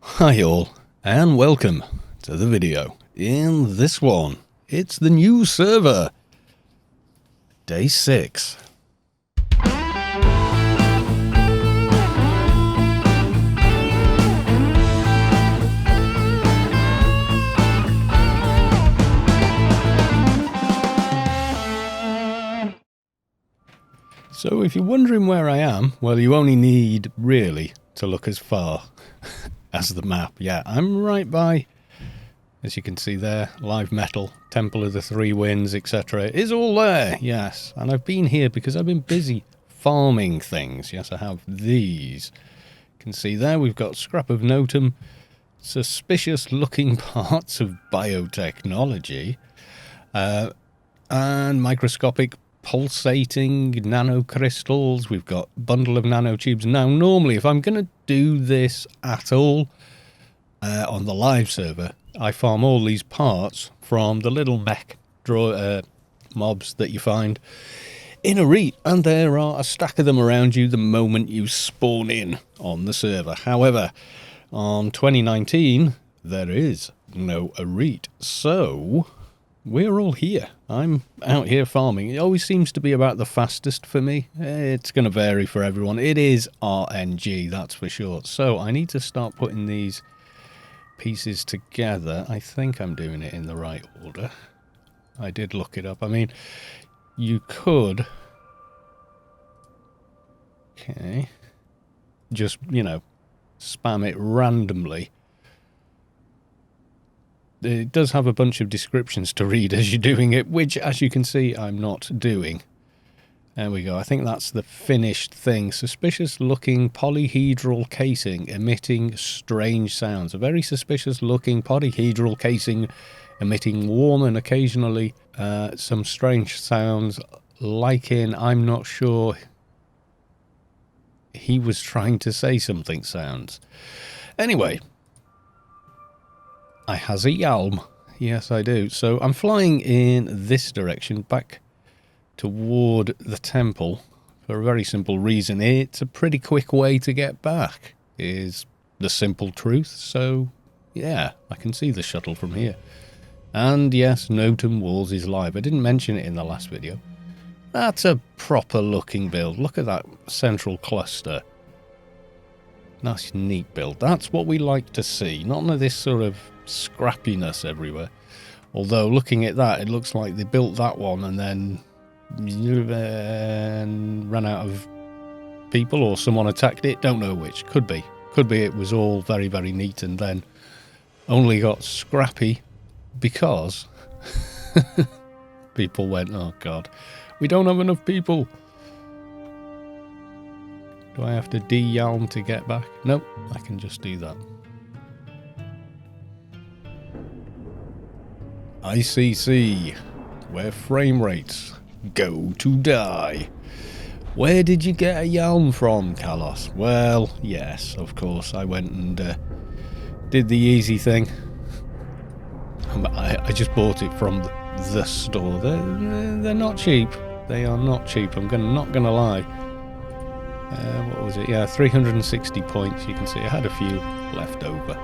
Hi all, and welcome to the video. In this one, it's the new server, day 6. So if you're wondering where I am, well, you only need really to look as far as the map. Yeah, I'm right by, as you can see there, Live Metal, Temple of the Three Winds, etc. is all there, yes. And I've been here because I've been busy farming things. Yes, I have these. You can see there we've got scrap of notum, suspicious looking parts of biotechnology, and microscopic pulsating nanocrystals. We've got bundle of nanotubes. Now, normally, if I'm going to do this at all on the live server, I farm all these parts from the little mech mobs that you find in a REIT, and there are a stack of them around you the moment you spawn in on the server. However, on 2019, there is no REIT, so we're all here. I'm out here farming. It always seems to be about the fastest for me. It's going to vary for everyone. It is RNG, that's for sure. So I need to start putting these pieces together. I think I'm doing it in the right order. I did look it up. I mean, you could... Okay. Just, spam it randomly. It does have a bunch of descriptions to read as you're doing it, which, as you can see, I'm not doing. There we go. I think that's the finished thing. Suspicious-looking polyhedral casing emitting strange sounds. A very suspicious-looking polyhedral casing emitting warm and occasionally some strange sounds, like in, I'm not sure he was trying to say something sounds. Anyway, I has a yalm. Yes, I do. So I'm flying in this direction back toward the temple for a very simple reason. It's a pretty quick way to get back, is the simple truth. So, yeah, I can see the shuttle from here. And yes, Notum Walls is live. I didn't mention it in the last video. That's a proper looking build. Look at that central cluster. Nice, neat build. That's what we like to see. None of this sort of scrappiness everywhere. Although, looking at that, it looks like they built that one and then ran out of people, or someone attacked it. Don't know which. Could be. Could be it was all very, very neat and then only got scrappy because people went, oh God, we don't have enough people. Do I have to de-yalm to get back? Nope, I can just do that. ICC, where frame rates go to die. Where did you get a yalm from, Kalos? Well, yes, of course, I went and did the easy thing. I just bought it from the store. They're not cheap. They are not cheap. I'm not gonna lie. What was it? Yeah, 360 points. You can see I had a few left over.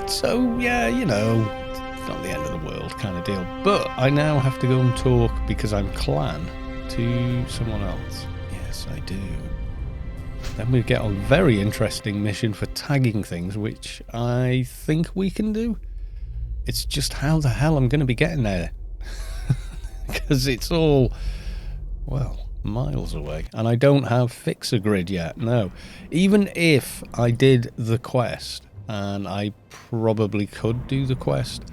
So yeah, it's not the end of the world kind of deal. But I now have to go and talk, because I'm clan, to someone else. Yes, I do. Then we get a very interesting mission for tagging things, which I think we can do. It's just how the hell I'm going to be getting there. Because it's all, well, miles away. And I don't have Fixer Grid yet, no. Even if I did the quest, and I probably could do the quest,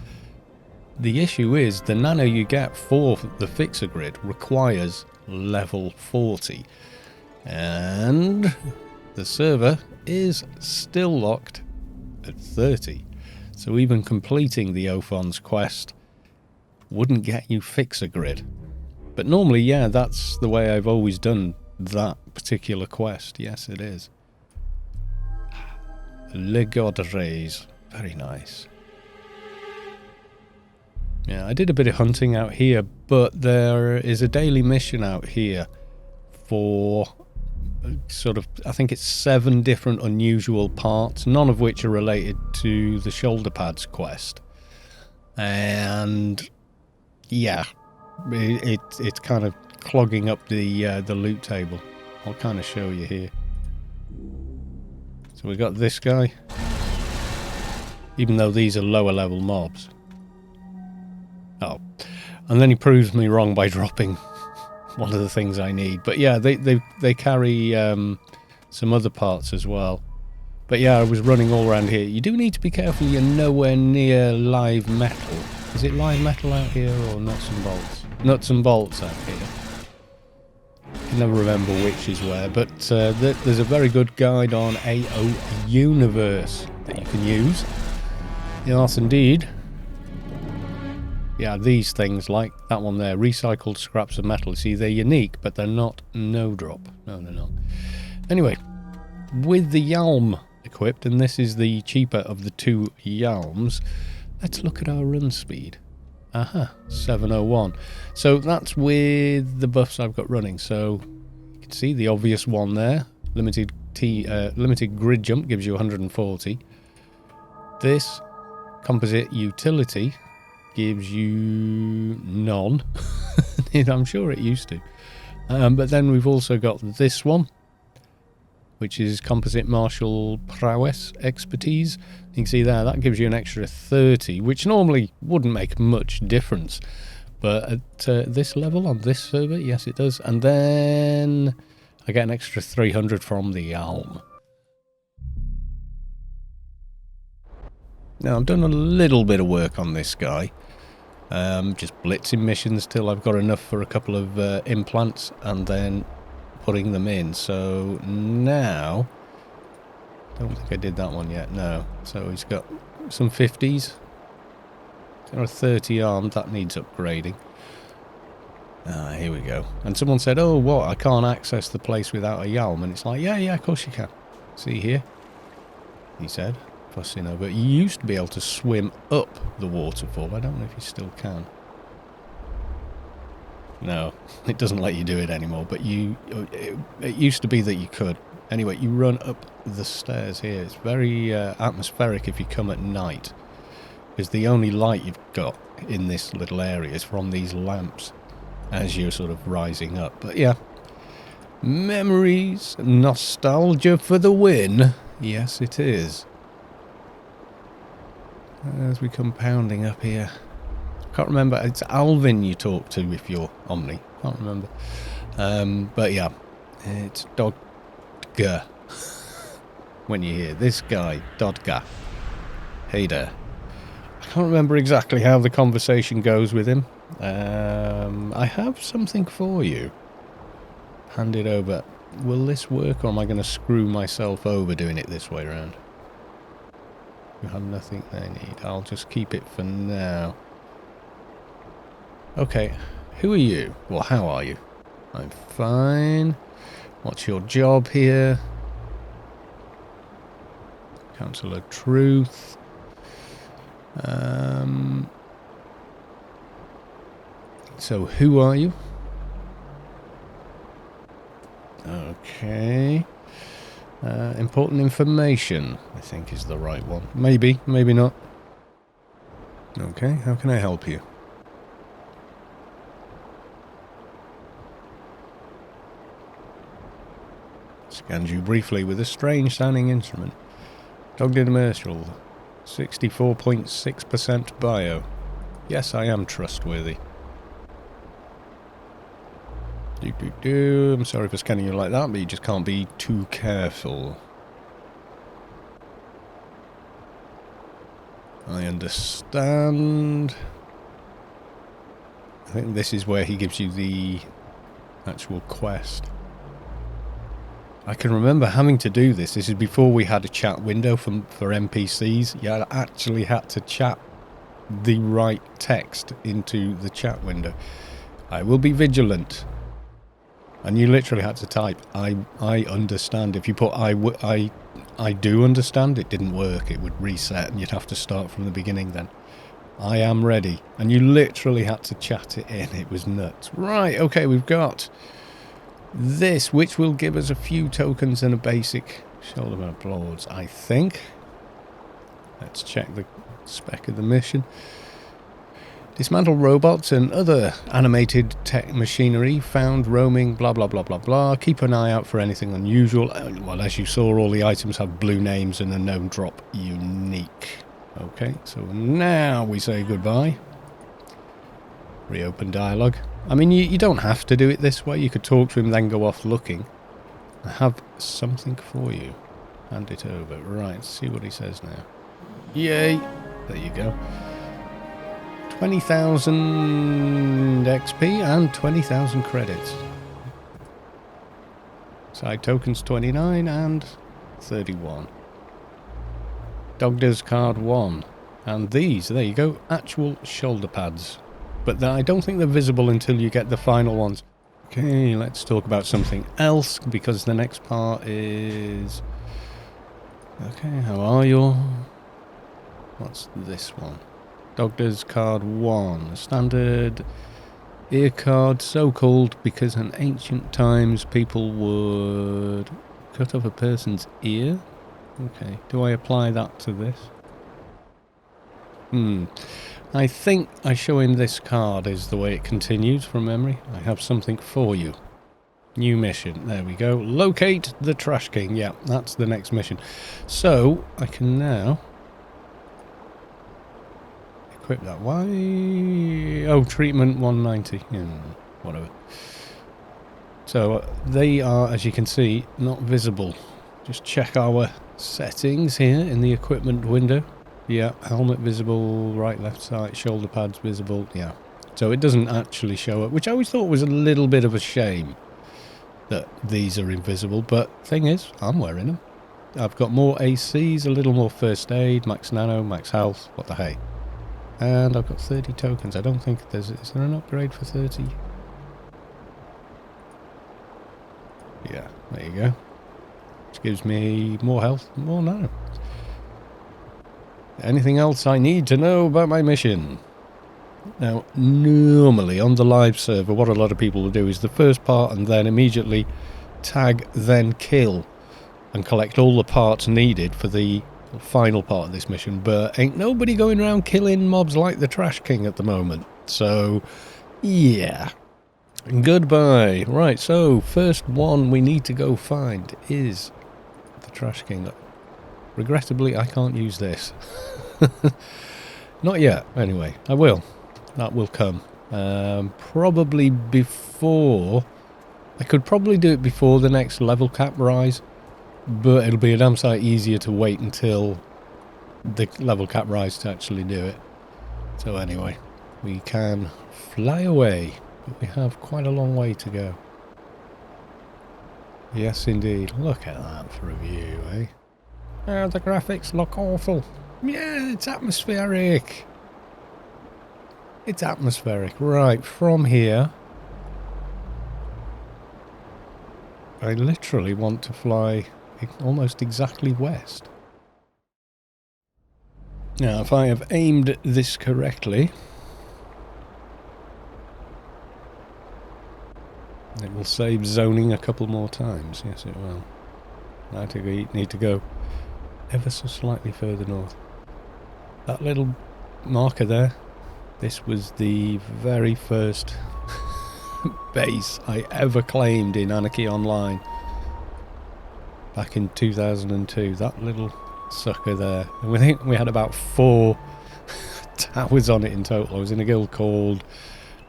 the issue is the nano you get for the Fixer Grid requires level 40. And the server is still locked at 30. So even completing the Ophon's quest wouldn't get you Fixer Grid. But normally, yeah, that's the way I've always done that particular quest. Yes, it is. Le Godres. Very nice. Yeah, I did a bit of hunting out here, but there is a daily mission out here for sort of, I think it's 7 different unusual parts, none of which are related to the shoulder pads quest. And yeah, it's kind of clogging up the loot table. I'll kind of show you here. So we got this guy, even though these are lower level mobs. Oh, and then he proves me wrong by dropping one of the things I need. But yeah, they carry some other parts as well. But yeah, I was running all around here. You do need to be careful you're nowhere near live metal. Is it live metal out here or nuts and bolts? Nuts and bolts out here. I can never remember which is where, but there's a very good guide on AO Universe that you can use. Yes, indeed. Yeah, these things, like that one there, recycled scraps of metal. See, they're unique, but they're not no-drop. No, they're not. Anyway, with the Yalm equipped, and this is the cheaper of the 2 Yalms, let's look at our run speed. Aha, 701. So that's with the buffs I've got running. So you can see the obvious one there. Limited grid jump gives you 140. This composite utility gives you none. I'm sure it used to. But then we've also got this one, which is composite martial prowess expertise. You can see there, that gives you an extra 30, which normally wouldn't make much difference. But at this level, on this server, yes it does. And then I get an extra 300 from the Yalm. Now, I've done a little bit of work on this guy. Just blitzing missions till I've got enough for a couple of implants and then putting them in. So now, don't think I did that one yet, no. So he's got some 50s. Got a 30 armed, that needs upgrading. Ah, here we go. And someone said, oh, what, I can't access the place without a Yalm. And it's like, yeah, of course you can. See here? He said. Fussing over. You used to be able to swim up the waterfall. I don't know if you still can. No, it doesn't let you do it anymore, but it used to be that you could. Anyway, you run up the stairs here. It's very atmospheric if you come at night, because the only light you've got in this little area is from these lamps as you're sort of rising up. But yeah, memories, nostalgia for the win. Yes, it is. As we come pounding up here. Can't remember. It's Alvin you talk to if you're Omni. Can't remember. But yeah, it's Dodga. When you hear this guy, Dodga. Hey there. I can't remember exactly how the conversation goes with him. I have something for you. Hand it over. Will this work, or am I going to screw myself over doing it this way around? You have nothing they need. I'll just keep it for now. Okay, who are you? Well, how are you? I'm fine. What's your job here? Council of Truth. So who are you? Okay. Important information, I think is the right one. Maybe, maybe not. Okay, how can I help you? Scanned you briefly with a strange sounding instrument. Dogged in immersial. 64.6% bio. Yes, I am trustworthy. I'm sorry for scanning you like that, but you just can't be too careful. I understand. I think this is where he gives you the actual quest. I can remember having to do this. This is before we had a chat window for NPCs. You actually had to chat the right text into the chat window. I will be vigilant. And you literally had to type, I understand. If you put I do understand, it didn't work. It would reset and you'd have to start from the beginning then. I am ready. And you literally had to chat it in. It was nuts. Right, okay, we've got this, which will give us a few tokens and a basic shoulder of applause, I think. Let's check the spec of the mission. Dismantle robots and other animated tech machinery found roaming, blah, blah, blah, blah, blah. Keep an eye out for anything unusual. Well, as you saw, all the items have blue names and a known drop unique. Okay, so now we say goodbye. Reopen dialogue. I mean, you don't have to do it this way. You could talk to him, then go off looking. I have something for you. Hand it over. Right, see what he says now. Yay! There you go. 20,000 XP and 20,000 credits. Side tokens 29 and 31. Dogda's card 1. And these, there you go, actual shoulder pads. But I don't think they're visible until you get the final ones. Okay, let's talk about something else, because the next part is... Okay, how are you? What's this one? Dogda's card 1. A standard ear card, so called because in ancient times people would cut off a person's ear. Okay, do I apply that to this? I think I show him this card is the way it continues from memory. I have something for you. New mission. There we go. Locate the Trash King. Yeah, that's the next mission. So, I can now equip that. Why? Oh, treatment 190. Whatever. So, they are, as you can see, not visible. Just check our settings here in the equipment window. Yeah, helmet visible, right, left side, shoulder pads visible, yeah. So it doesn't actually show up, which I always thought was a little bit of a shame that these are invisible, but thing is, I'm wearing them. I've got more ACs, a little more first aid, max nano, max health, what the hey. And I've got 30 tokens. I don't think is there an upgrade for 30? Yeah, there you go. Which gives me more health, more nano. Anything else I need to know about my mission? Now, normally on the live server, what a lot of people will do is the first part and then immediately tag, then kill, and collect all the parts needed for the final part of this mission. But ain't nobody going around killing mobs like the Trash King at the moment. So, yeah. Goodbye. Right, so first one we need to go find is the Trash King. Regrettably, I can't use this. Not yet, anyway. I will. That will come. Probably before... I could probably do it before the next level cap rise, but it'll be a damn sight easier to wait until the level cap rise to actually do it. So anyway, we can fly away, but we have quite a long way to go. Yes, indeed. Look at that for a view, eh? Oh, the graphics look awful. Yeah, it's atmospheric. It's atmospheric. Right, from here, I literally want to fly almost exactly west. Now, if I have aimed this correctly, it will save zoning a couple more times. Yes, it will. I need to go ever so slightly further north. That little marker there, this was the very first base I ever claimed in Anarchy Online back in 2002. That little sucker there. And we think we had about 4 towers on it in total. I was in a guild called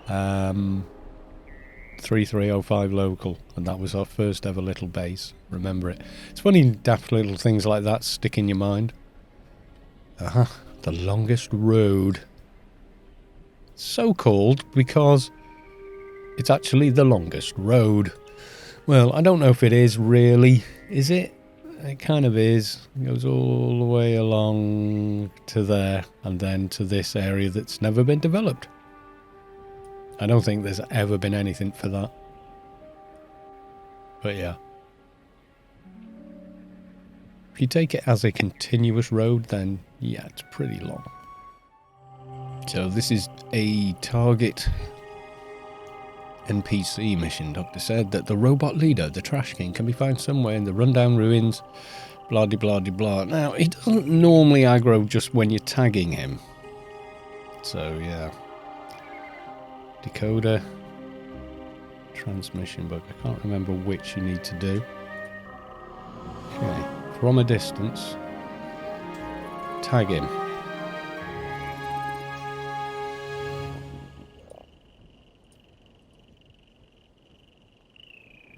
3305 Local, and that was our first ever little base. Remember it. It's funny, daft little things like that stick in your mind. The longest road. So called because it's actually the longest road. Well, I don't know if it is really. Is it? It kind of is. It goes all the way along to there and then to this area that's never been developed. I don't think there's ever been anything for that. But yeah. If you take it as a continuous road, then yeah, it's pretty long. So this is a target NPC mission, Doctor said that the robot leader, the Trash King, can be found somewhere in the rundown ruins, blah de blah de blah. Now, he doesn't normally aggro just when you're tagging him. So, yeah. Decoder. Transmission bug. I can't remember which you need to do. Okay. From a distance. Tag him.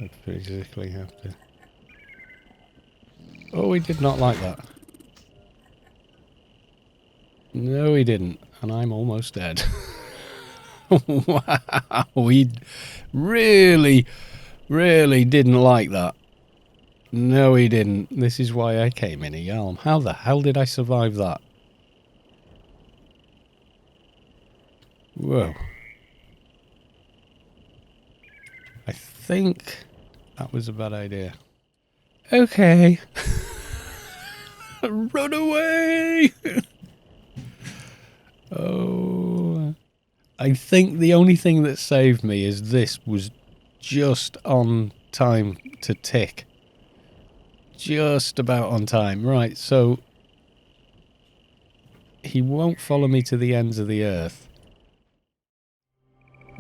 I physically have to... Oh, he did not like that. No, he didn't. And I'm almost dead. Wow. He really, really didn't like that. No, he didn't. This is why I came in a Yalm. How the hell did I survive that? Whoa. I think that was a bad idea. Okay. Run away! Oh. I think the only thing that saved me is this was just on time to tick. Just about on time. Right, so he won't follow me to the ends of the earth.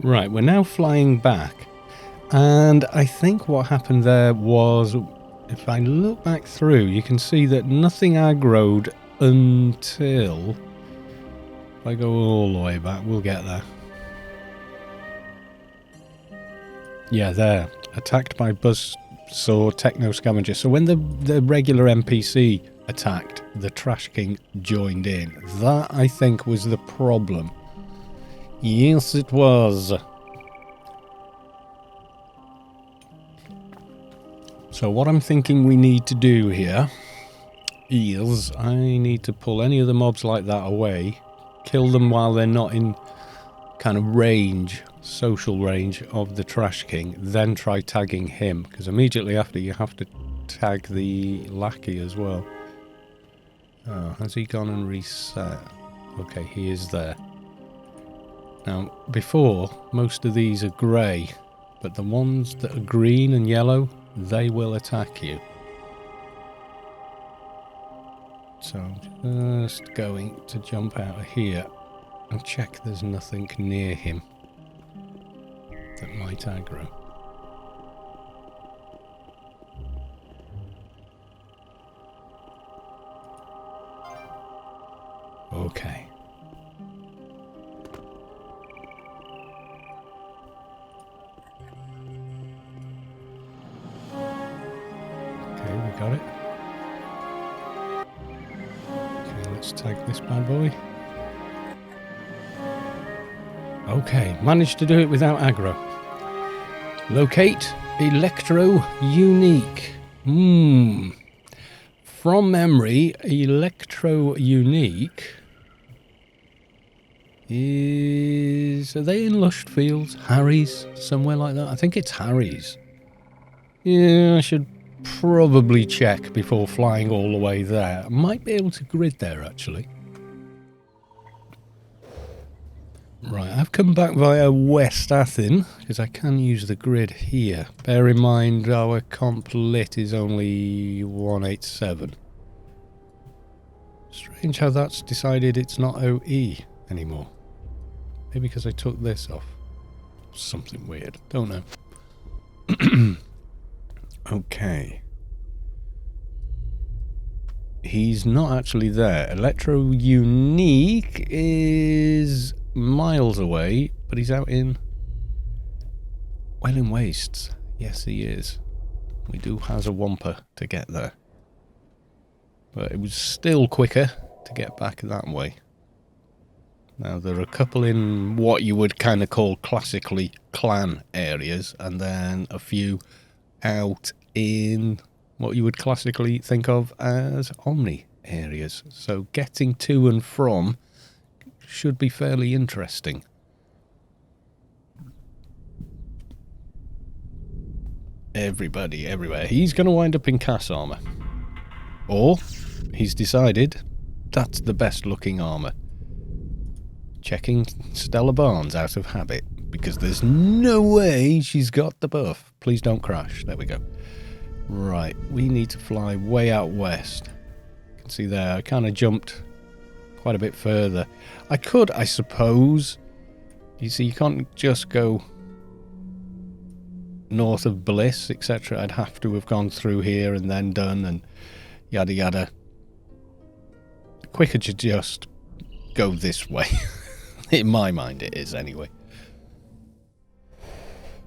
Right, we're now flying back. And I think what happened there was, if I look back through, you can see that nothing aggroed until... If I go all the way back, we'll get there. Yeah, there. Attacked by Buzzsaw Techno Scavenger. So when the regular NPC attacked, the Trash King joined in. That, I think, was the problem. Yes, it was. So what I'm thinking we need to do here is I need to pull any of the mobs like that away, kill them while they're not in kind of range, social range of the Trash King, then try tagging him, because immediately after you have to tag the lackey as well. Oh, has he gone and reset? Okay, he is there. Now, before, most of these are grey, but the ones that are green and yellow, they will attack you. So I'm just going to jump out of here and check there's nothing near him that might aggro. Okay. Okay, we got it. Okay, let's tag this bad boy. Okay, managed to do it without aggro. Locate Electro Unique. From memory, Electro Unique is... Are they in Lushed Fields? Harry's? Somewhere like that? I think it's Harry's. Yeah, I should probably check before flying all the way there. I might be able to grid there, actually. Right, I've come back via West Athen, because I can use the grid here. Bear in mind, our comp lit is only 187. Strange how that's decided it's not OE anymore. Maybe because I took this off. Something weird. Don't know. Okay. He's not actually there. Electro Unique is miles away, but he's out in Welling Wastes. Yes, he is. We do has a wamper to get there. But it was still quicker to get back that way. Now, there are a couple in what you would kind of call classically clan areas, and then a few out in what you would classically think of as Omni areas. So getting to and from should be fairly interesting. Everybody, everywhere. He's going to wind up in Cass armour. Or he's decided that's the best looking armour. Checking Stella Barnes out of habit. because there's no way she's got the buff. Please don't crash. There we go. Right, we need to fly way out west. You can see there, I kind of jumped quite a bit further. I could, I suppose. You see, you can't just go north of Bliss, etc. I'd have to have gone through here and then done, and yada yada. Quicker to just go this way. In my mind it is, anyway.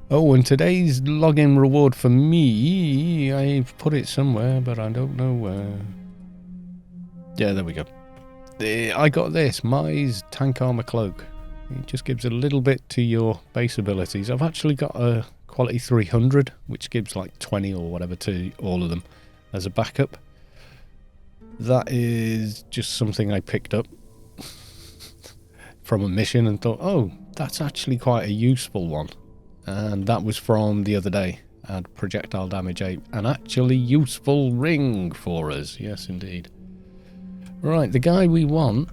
Oh, and today's login reward for me, I've put it somewhere, but I don't know where. Yeah, there we go. I got this, Mai's Tank Armor Cloak. It just gives a little bit to your base abilities. I've actually got a quality 300, which gives like 20 or whatever to all of them as a backup. That is just something I picked up from a mission and thought, oh, that's actually quite a useful one. And that was from the other day. Add projectile damage 8. An actually useful ring for us. Yes, indeed. Right, the guy we want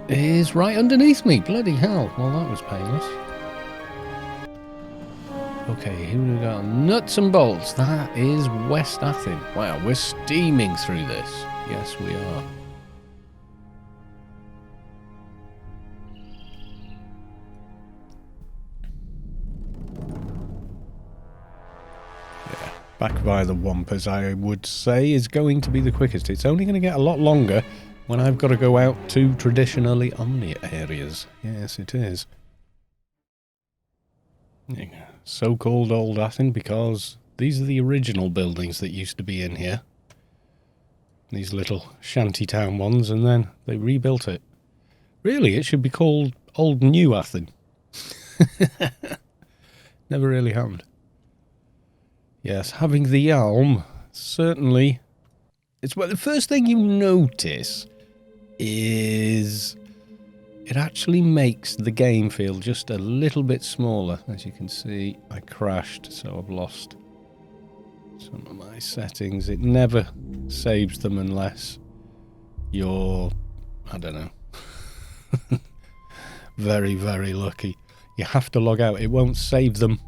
is right underneath me. Bloody hell. Well, that was painless. Okay, here we go. Nuts and bolts. That is West Athen. Wow, we're steaming through this. Yes, we are. Yeah, back by the Wampus, I would say, is going to be the quickest. It's only going to get a lot longer when I've got to go out to traditionally Omni areas. Yes, it is. Yeah. So-called Old Athen because these are the original buildings that used to be in here. These little shantytown ones, and then they rebuilt it. Really, it should be called Old New Athen. Never really happened. Yes, having the Yalm, certainly. It's well, the first thing you notice is it actually makes the game feel just a little bit smaller. As you can see, I crashed, so I've lost some of my settings. It never saves them unless you're, I don't know, very, very lucky. You have to log out. It won't save them.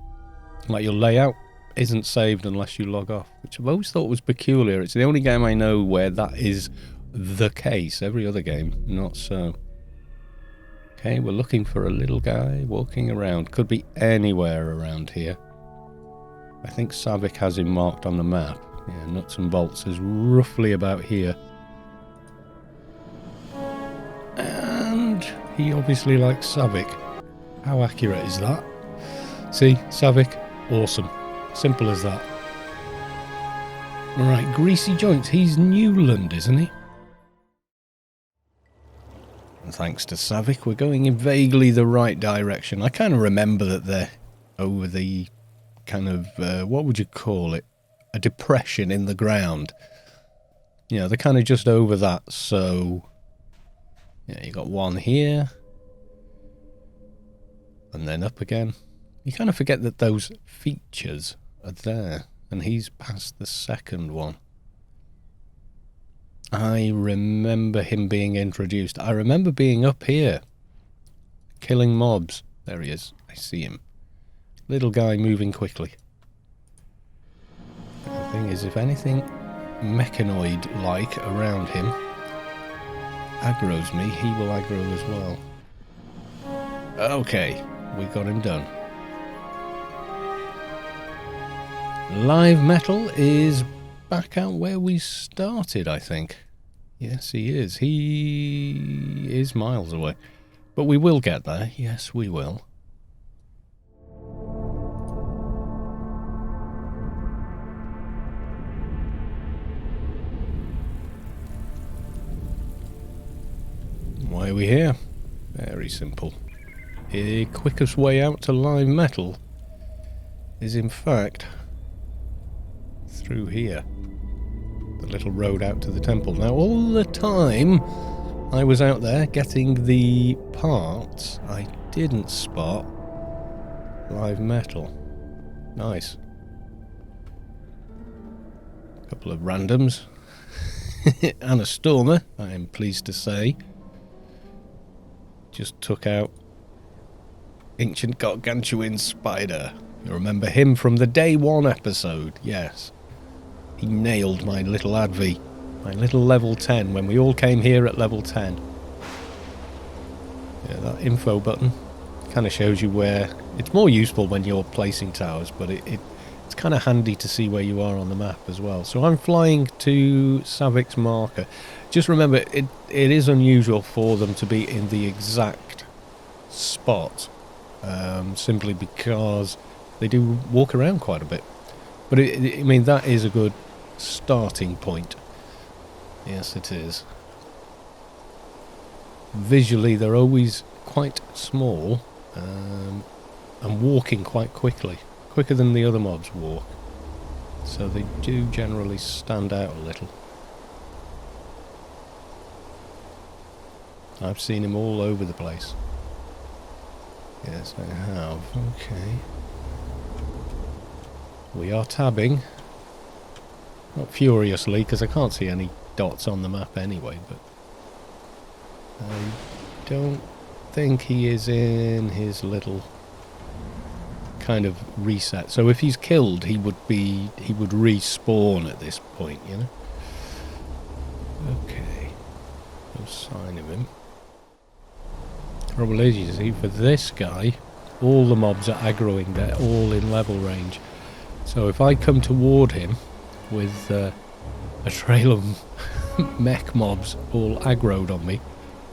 Like your layout isn't saved unless you log off, which I've always thought was peculiar. It's the only game I know where that is the case. Every other game, not so. Okay, we're looking for a little guy walking around. Could be anywhere around here. I think Savik has him marked on the map. Yeah, Nuts and Bolts is roughly about here. And he obviously likes Savik. How accurate is that? See, Savik, awesome. Simple as that. Alright, Greasy Joints. He's Newland, isn't he? And thanks to Savik, we're going in vaguely the right direction. I kind of remember that they're over the kind of, what would you call it? A depression in the ground. You know, they're kind of just over that, so... yeah, you got one here. And then up again. You kind of forget that those features are there. And he's past the second one. I remember him being introduced. I remember being up here. Killing mobs. There he is. I see him. Little guy moving quickly. The thing is, if anything mechanoid-like around him aggroes me, he will aggro as well. Okay, we got him done. Live Metal is back out where we started, I think. Yes, he is. He is miles away. But we will get there. Yes, we will. Why are we here? Very simple. The quickest way out to Live Metal is, in fact, through here. The little road out to the temple. Now, all the time I was out there getting the parts, I didn't spot Live Metal. Nice. A couple of randoms. And a Stormer, I am pleased to say. just took out Ancient Gargantuan Spider. You remember him from the Day 1 episode? Yes. He nailed my little Advi. My little level 10 when we all came here at level 10. Yeah, that info button kind of shows you where... It's more useful when you're placing towers, but it's kind of handy to see where you are on the map as well. So I'm flying to Savik's marker. Just remember, it is unusual for them to be in the exact spot, simply because they do walk around quite a bit. But I mean, that is a good starting point. Yes, it is. Visually, they're always quite small, and walking quite quickly. Quicker than the other mobs walk. So they do generally stand out a little. I've seen him all over the place. Yes, I have. Okay. We are tabbing. Not furiously, because I can't see any dots on the map anyway, but... I don't think he is in his little kind of reset. So if he's killed, he would respawn at this point, you know? Okay. No sign of him. Trouble is, you see, for this guy, all the mobs are aggroing. They're all in level range. So if I come toward him with a trail of mech mobs all aggroed on me,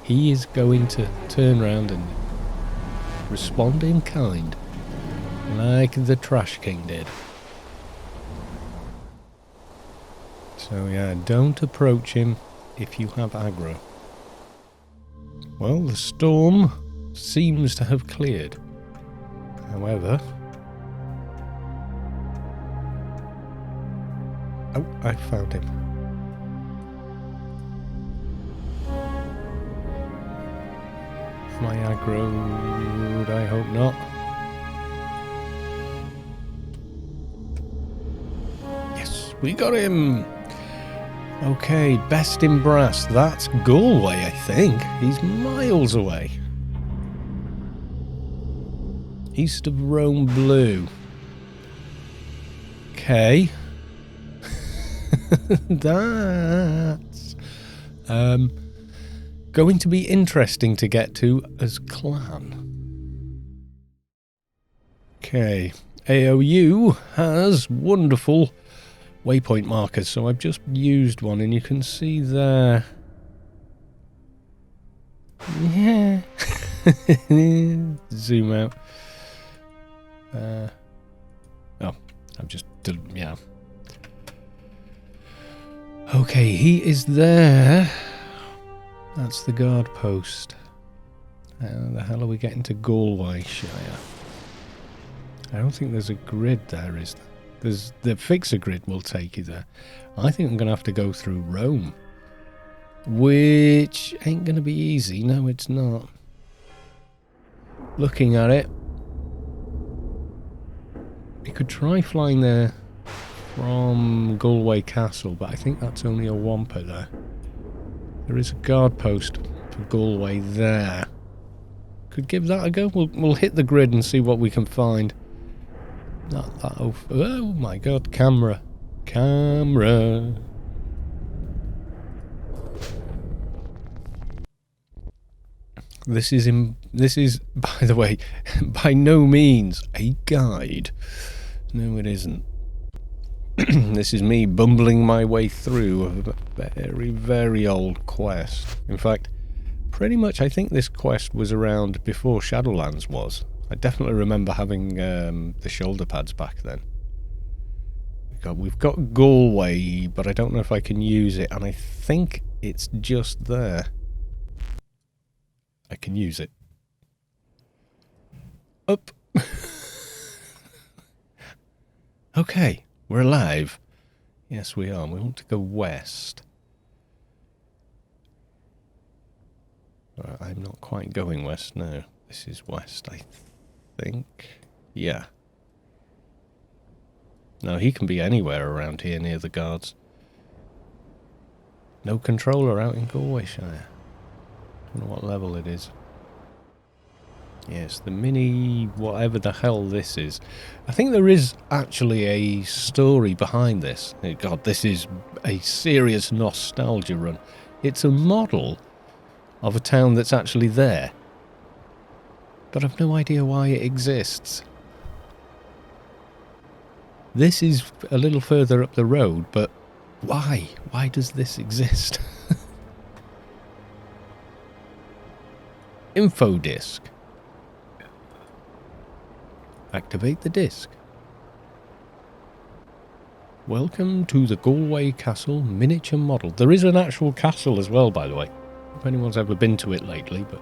he is going to turn around and respond in kind, like the Trash King did. So yeah, don't approach him if you have aggro. Well, the storm seems to have cleared. However... Oh, I found him. Am I aggroed? I hope not. Yes, we got him! Okay, best in brass. That's Galway, I think. He's miles away. East of Rome Blue. Okay. That's going to be interesting to get to as clan. Okay. AOU has wonderful waypoint markers, so I've just used one, and you can see there. Yeah. Zoom out. Oh, I've just done, yeah. Okay, he is there. That's the guard post. How the hell are we getting to Galway Shire? I don't think there's a grid there, is there? There's the fixer grid will take you there. I think I'm going to have to go through Rome, which ain't going to be easy. No, it's not. Looking at it, you could try flying there from Galway Castle, but I think that's only a wamper there. There is a guard post for Galway there. Could give that a go. We'll hit the grid and see what we can find. Not that. Oh my god! Camera. This is, by the way, by no means a guide. No, it isn't. This is me bumbling my way through a very, very old quest. In fact, pretty much I think this quest was around before Shadowlands was. I definitely remember having the shoulder pads back then. We've got Galway, but I don't know if I can use it, and I think it's just there. I can use it. Up. Okay, we're alive. Yes, we are. We want to go west. I'm not quite going west, no. This is west, I think. Yeah. No, he can be anywhere around here near the guards. No controller out in Galway Shire. I don't know what level it is. Yes, the mini whatever the hell this is. I think there is actually a story behind this. God, this is a serious nostalgia run. It's a model of a town that's actually there. But I've no idea why it exists. This is a little further up the road, but why? Why does this exist? Info disc. Activate the disc. Welcome to the Galway Castle miniature model. There is an actual castle as well, by the way. If anyone's ever been to it lately, but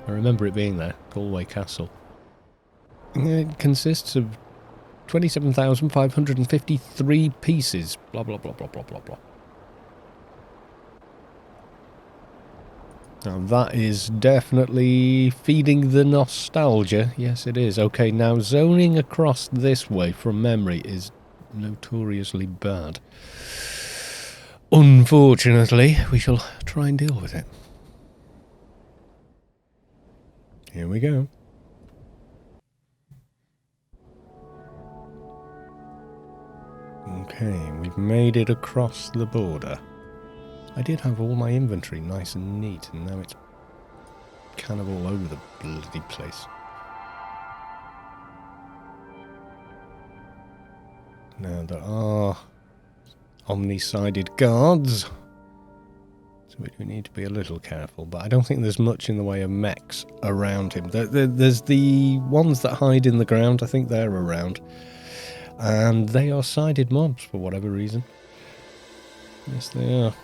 I remember it being there. Galway Castle. It consists of 27,553 pieces. Blah, blah, blah, blah, blah, blah, blah. Now that is definitely feeding the nostalgia. Yes, it is. Okay, now zoning across this way from memory is notoriously bad. Unfortunately, we shall try and deal with it. Here we go. Okay, we've made it across the border. I did have all my inventory nice and neat, and now it's kind of all over the bloody place. Now there are omni-sided guards, so we do need to be a little careful, but I don't think there's much in the way of mechs around him. There's the ones that hide in the ground, I think they're around, and they are sided mobs for whatever reason. Yes, they are.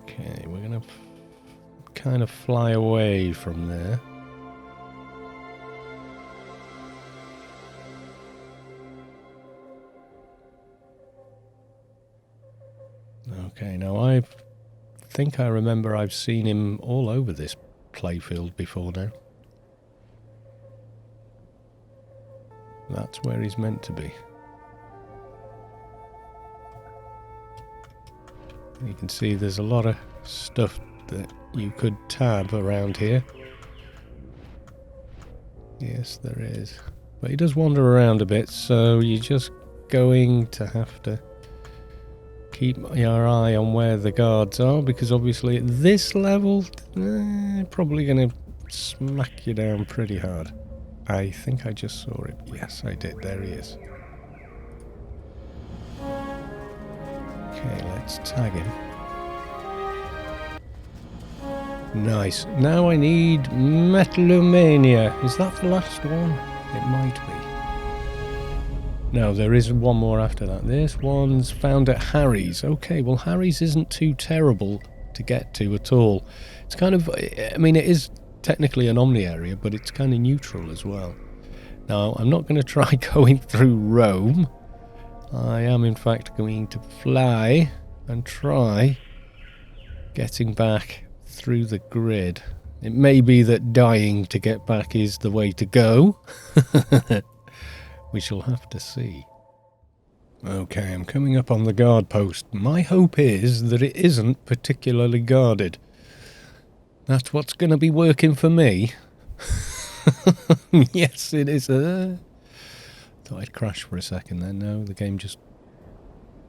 Okay, we're going to kind of fly away from there. Okay, now I think I remember I've seen him all over this playfield before now. That's where he's meant to be. You can see there's a lot of stuff that you could tab around here. Yes, there is. But he does wander around a bit, so you're just going to have to keep your eye on where the guards are, because obviously at this level, probably going to smack you down pretty hard. I think I just saw it. Yes, I did. There he is. Okay, let's tag him. Nice. Now I need Metalomania. Is that the last one? It might be. No, there is one more after that. This one's found at Harry's. Okay, well Harry's isn't too terrible to get to at all. It's kind of, I mean, it is technically an Omni area, but it's kind of neutral as well. Now, I'm not going to try going through Rome. I am, in fact, going to fly and try getting back through the grid. It may be that dying to get back is the way to go. We shall have to see. Okay, I'm coming up on the guard post. My hope is that it isn't particularly guarded. That's what's going to be working for me. Yes, it is. Thought I'd crash for a second then. No, the game just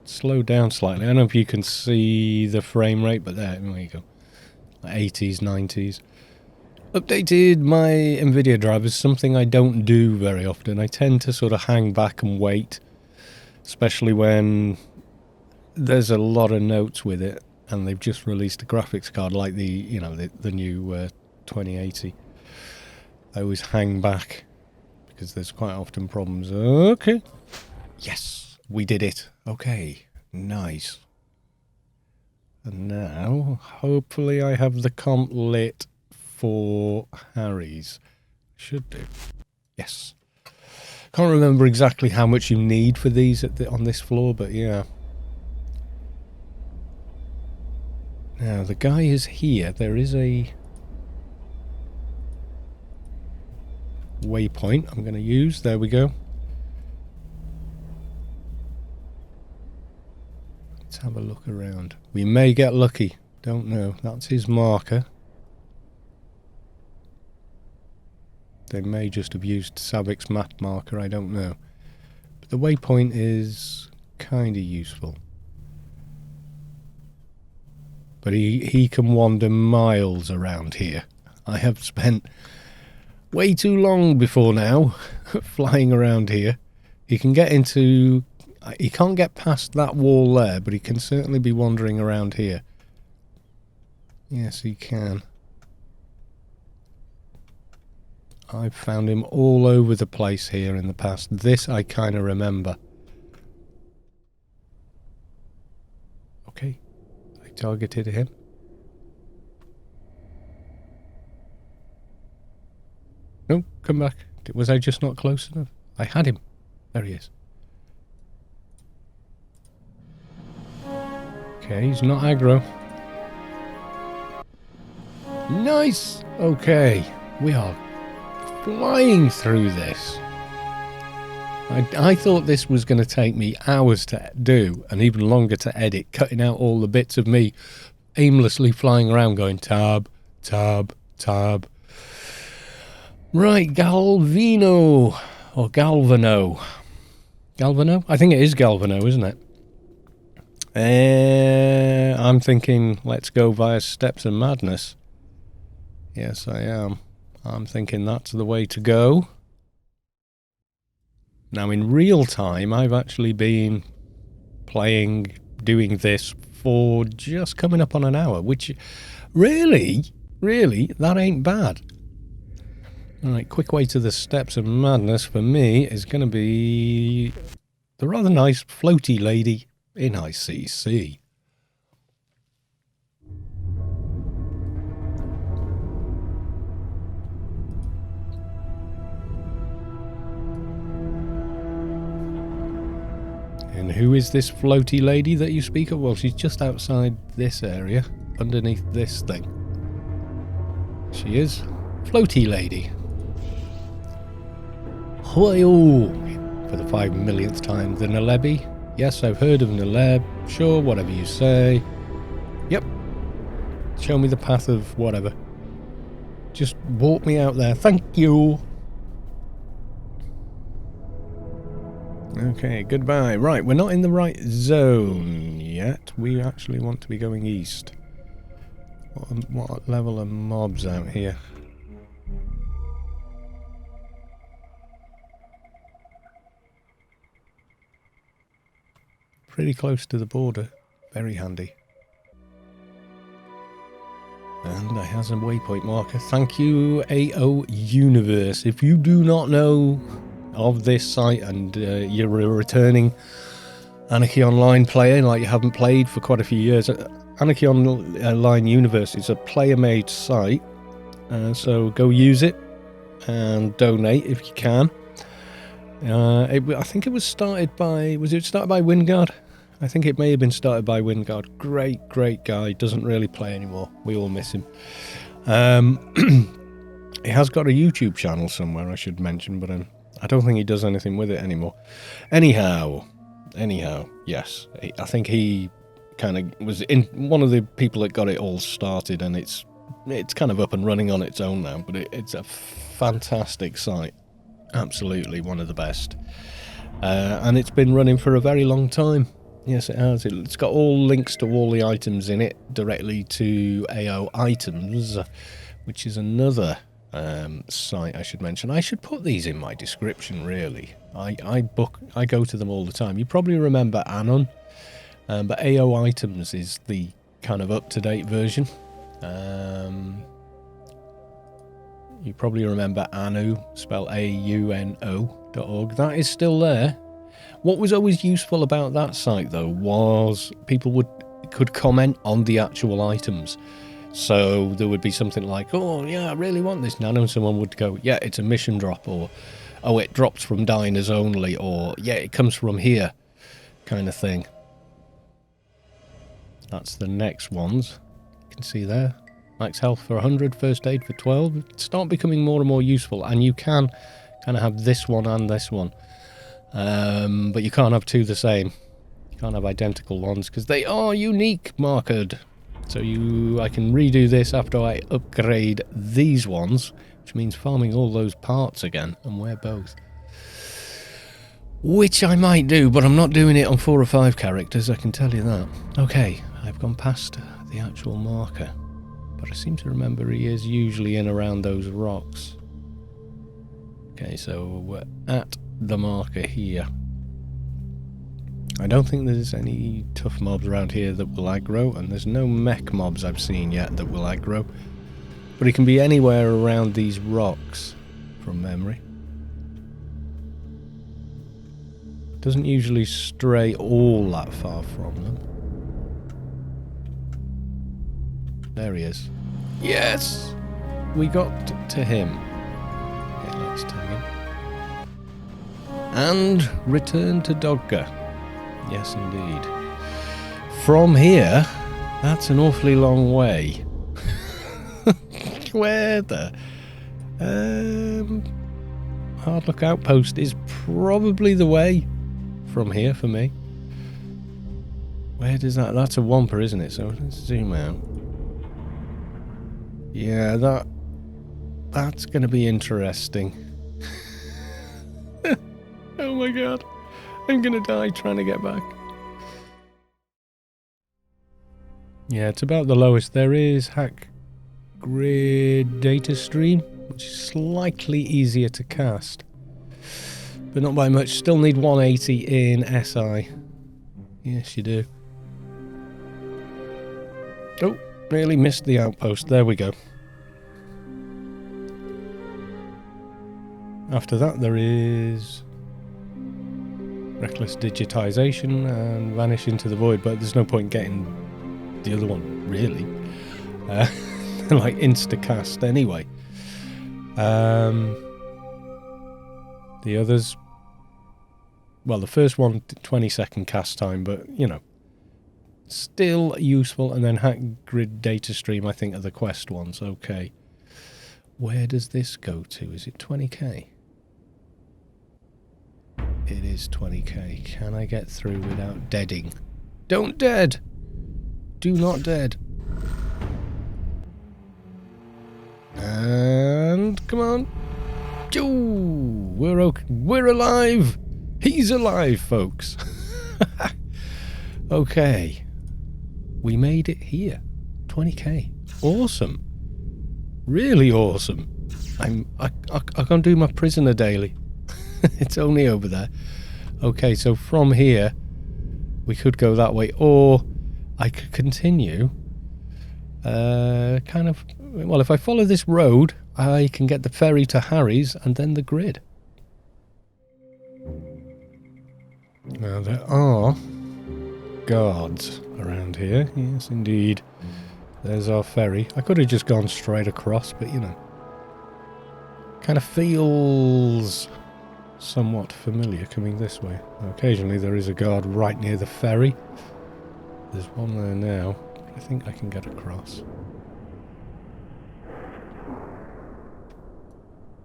slowed down slightly. I don't know if you can see the frame rate, but there you go. 80s, 90s. Updated my NVIDIA drivers, something I don't do very often. I tend to sort of hang back and wait, especially when there's a lot of notes with it and they've just released a graphics card like the new 2080. I always hang back because there's quite often problems. Okay. Yes, we did it. Okay, nice. And now, hopefully I have the comp lit for Harry's. Should do. Yes. Can't remember exactly how much you need for these on this floor, but yeah. Now, the guy is here. There is a waypoint I'm going to use. There we go. Let's have a look around. We may get lucky. Don't know. That's his marker. They may just have used Savic's map marker, I don't know. But the waypoint is kind of useful. But he can wander miles around here. I have spent way too long before now flying around here. He can get into... He can't get past that wall there, but he can certainly be wandering around here. Yes, he can. I've found him all over the place here in the past. This I kind of remember. Okay. I targeted him. No, come back. Was I just not close enough? I had him. There he is. Okay, he's not aggro. Nice! Okay, we are flying through this. I thought this was going to take me hours to do and even longer to edit, cutting out all the bits of me aimlessly flying around going tab, tab, tab. Right, Galvino or Galvano. Galvano? I think it is Galvano, isn't it? I'm thinking let's go via Steps of Madness. Yes, I am. I'm thinking that's the way to go. Now, in real time, I've actually been doing this for just coming up on an hour, which really, that ain't bad. Alright, quick way to the Steps of Madness for me is going to be the rather nice floaty lady in ICC. And who is this floaty lady that you speak of? Well, she's just outside this area, underneath this thing. She is floaty lady. Hoyo! For the 5 millionth time, the Nalebi. Yes, I've heard of Naleb. Sure, whatever you say. Yep. Show me the path of whatever. Just walk me out there. Thank you. Okay, goodbye. Right, we're not in the right zone yet. We actually want to be going east. What level are mobs out here? Pretty close to the border. Very handy. And I have a waypoint marker. Thank you, AO Universe. If you do not know of this site and you're a returning Anarchy Online player, like you haven't played for quite a few years, Anarchy Online Universe is a player-made site. So go use it and donate if you can. I think it was started by... Was it started by Wingard? I think it may have been started by Wingard. Great guy. Doesn't really play anymore. We all miss him. He has got a YouTube channel somewhere, I should mention, but I don't think he does anything with it anymore. Anyhow, yes. I think he kind of was in one of the people that got it all started, and it's kind of up and running on its own now, but it's a fantastic site. Absolutely one of the best. And it's been running for a very long time. Yes, it has. It's got all links to all the items in it directly to AO Items, which is another site I should mention. I should put these in my description, really. I go to them all the time. You probably remember Anon, but AO Items is the kind of up-to-date version. You probably remember Anu, spelled AUNO.org. That is still there. What was always useful about that site, though, was people could comment on the actual items. So there would be something like, oh, yeah, I really want this nano, and someone would go, yeah, it's a mission drop, or, oh, it drops from diners only, or, yeah, it comes from here, kind of thing. That's the next ones. You can see there. Max health for 100, first aid for 12. Start becoming more and more useful, and you can kind of have this one and this one. But you can't have two the same. Can't have identical ones because they are unique markered. So I can redo this after I upgrade these ones, which means farming all those parts again and wear both. Which I might do, but I'm not doing it on 4 or 5 characters, I can tell you that. Okay, I've gone past the actual marker, but I seem to remember he is usually in around those rocks. Okay, so we're at the marker here. I don't think there's any tough mobs around here that will aggro, and there's no mech mobs I've seen yet that will aggro. But it can be anywhere around these rocks, from memory. Doesn't usually stray all that far from them. There he is. Yes! We got to him. Okay, let's tag him. And return to Dogger. Yes, indeed. From here, that's an awfully long way. Where the... Hardlock Outpost is probably the way from here for me. Where does that... That's a Wampa, isn't it? So let's zoom out. Yeah, that's going to be interesting. Oh my god. I'm going to die trying to get back. Yeah, it's about the lowest. There is Hack Grid Data Stream, which is slightly easier to cast. But not by much. Still need 180 in SI. Yes, you do. Oh, nearly missed the outpost. There we go. After that, there is Reckless Digitization and Vanish into the Void, but there's no point getting the other one, really. Like insta-cast anyway. The others, well, the first one, 20-second cast time, but, you know, still useful. And then Hack Grid Data Stream, I think, are the quest ones. Okay. Where does this go to? Is it 20k? It is 20k. Can I get through without deading? Don't dead! Do not dead. And come on. We're alive! He's alive, folks! Okay. We made it here. 20k. Awesome. Really awesome. I can't do my prisoner daily. It's only over there. Okay, so from here we could go that way, or I could continue kind of, well, if I follow this road I can get the ferry to Harry's and then the grid. Now there are guards around here. Yes, indeed. There's our ferry. I could have just gone straight across, but you know, kind of feels somewhat familiar coming this way. Occasionally there is a guard right near the ferry. There's one there now. I think I can get across.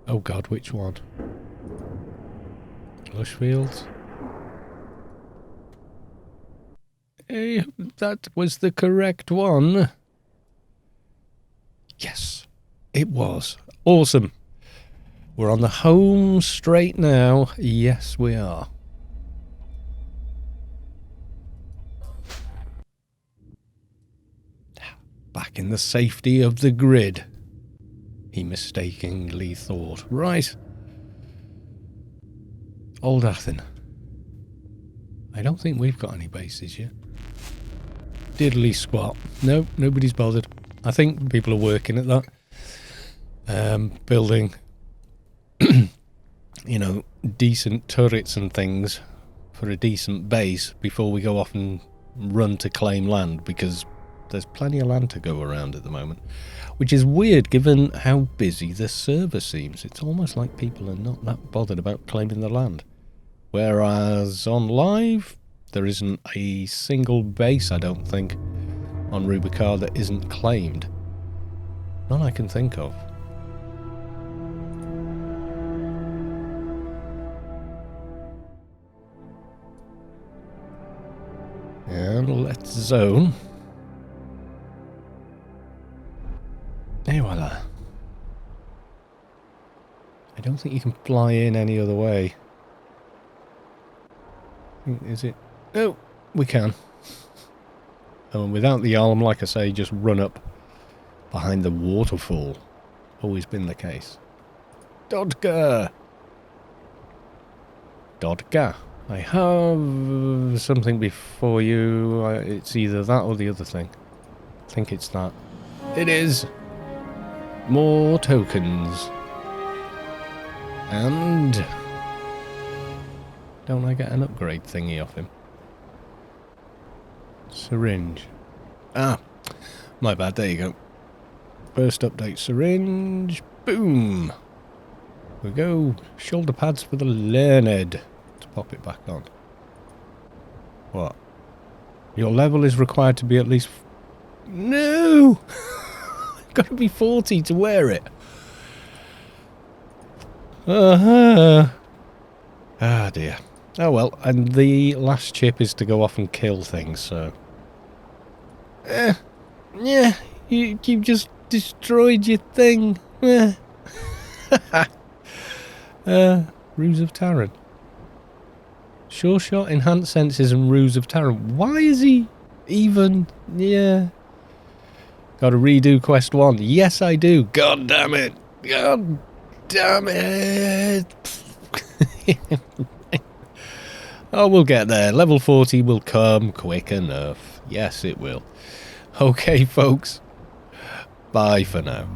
Oh god, which one? Lushfields? Hey, that was the correct one. Yes, it was. Awesome. We're on the home straight now. Yes, we are. Back in the safety of the grid, he mistakenly thought. Right. Old Athen. I don't think we've got any bases yet. Diddly squat. No, nobody's bothered. I think people are working at that. Building, you know, decent turrets and things for a decent base before we go off and run to claim land, because there's plenty of land to go around at the moment, which is weird given how busy the server seems. It's almost like people are not that bothered about claiming the land. Whereas on live, there isn't a single base, I don't think, on Rubicard that isn't claimed. None I can think of. And let's zone. Et voila. I don't think you can fly in any other way. Is it? Oh, we can. Oh, and without the arm, like I say, just run up behind the waterfall. Always been the case. Dodka! Dodka. I have something before you. It's either that or the other thing. I think it's that. It is! More tokens. And... don't I get an upgrade thingy off him? Syringe. Ah! My bad, there you go. First update syringe. Boom! We go. Shoulder pads for the learned. Let's pop it back on. What? Your level is required to be at least... No! Got to be 40 to wear it. Ah dear. Oh well, and the last chip is to go off and kill things, so... yeah, you just destroyed your thing. Ruse of Taran. Sure shot, enhanced senses, and Ruse of Taran. Why is he even... yeah. Gotta redo quest 1. Yes, I do. God damn it. God damn it. Oh, we'll get there. Level 40 will come quick enough. Yes, it will. Okay, folks. Bye for now.